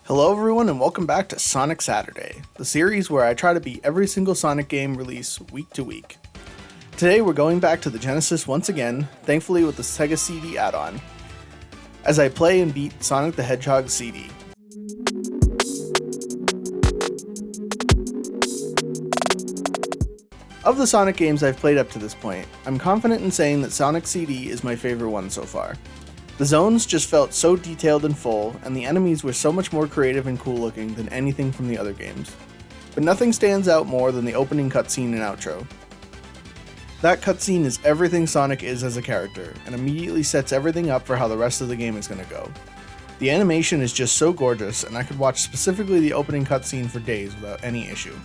Hello everyone and welcome back to Sonic Saturday, the series where I try to beat every single Sonic game release week to week. Today we're going back to the Genesis once again, thankfully with the Sega CD add-on, as I play and beat Sonic the Hedgehog CD. Of the Sonic games I've played up to this point, I'm confident in saying that Sonic CD is my favorite one so far. The zones just felt so detailed and full, and the enemies were so much more creative and cool looking than anything from the other games. But nothing stands out more than the opening cutscene and outro. That cutscene is everything Sonic is as a character, and immediately sets everything up for how the rest of the game is going to go. The animation is just so gorgeous, and I could watch specifically the opening cutscene for days without any issue.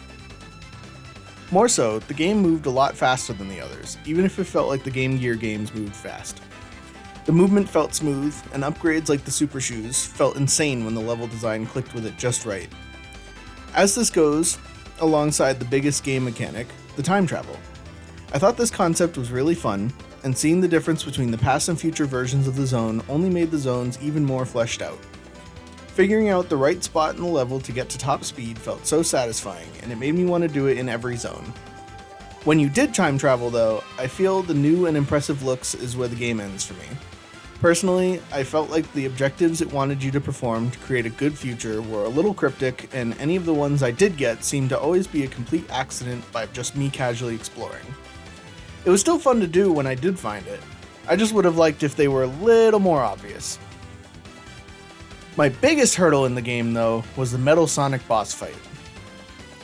More so, the game moved a lot faster than the others, even if it felt like the Game Gear games moved fast. The movement felt smooth, and upgrades like the Super Shoes felt insane when the level design clicked with it just right. As this goes, alongside the biggest game mechanic, the time travel. I thought this concept was really fun, and seeing the difference between the past and future versions of the zone only made the zones even more fleshed out. Figuring out the right spot in the level to get to top speed felt so satisfying, and it made me want to do it in every zone. When you did time travel though, I feel the new and impressive looks is where the game ends for me. Personally, I felt like the objectives it wanted you to perform to create a good future were a little cryptic, and any of the ones I did get seemed to always be a complete accident by just me casually exploring. It was still fun to do when I did find it. I just would have liked if they were a little more obvious. My biggest hurdle in the game though was the Metal Sonic boss fight.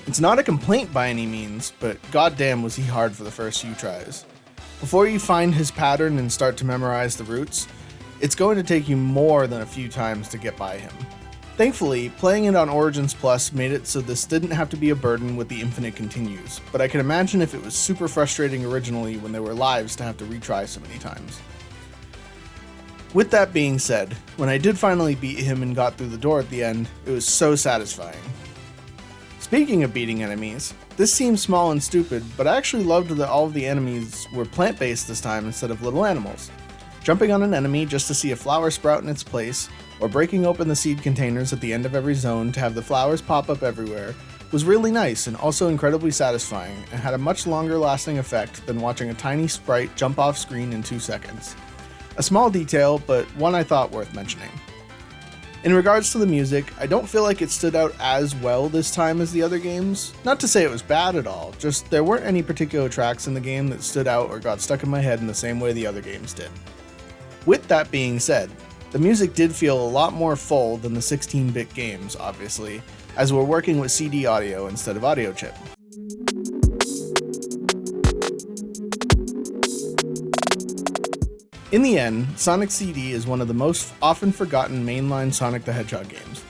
It's not a complaint by any means, but goddamn was he hard for the first few tries. Before you find his pattern and start to memorize the routes, it's going to take you more than a few times to get by him. Thankfully, playing it on Origins Plus made it so this didn't have to be a burden with the infinite continues, but I can imagine if it was super frustrating originally when there were lives to have to retry so many times. With that being said, when I did finally beat him and got through the door at the end, it was so satisfying. Speaking of beating enemies, this seems small and stupid, but I actually loved that all of the enemies were plant-based this time instead of little animals. Jumping on an enemy just to see a flower sprout in its place, or breaking open the seed containers at the end of every zone to have the flowers pop up everywhere, was really nice and also incredibly satisfying, and had a much longer lasting effect than watching a tiny sprite jump off screen in 2 seconds. A small detail, but one I thought worth mentioning. In regards to the music, I don't feel like it stood out as well this time as the other games. Not to say it was bad at all, just there weren't any particular tracks in the game that stood out or got stuck in my head in the same way the other games did. With that being said, the music did feel a lot more full than the 16-bit games, obviously, as we're working with CD audio instead of audio chip. In the end, Sonic CD is one of the most often forgotten mainline Sonic the Hedgehog games.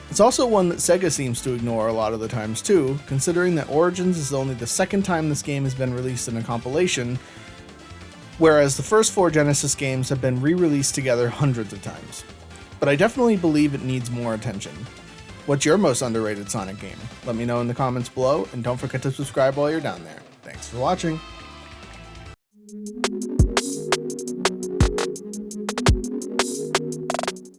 It's also one that Sega seems to ignore a lot of the times too, considering that Origins is only the second time this game has been released in a compilation, whereas the first 4 Genesis games have been re-released together hundreds of times. But I definitely believe it needs more attention. What's your most underrated Sonic game? Let me know in the comments below, and don't forget to subscribe while you're down there. Thanks for watching!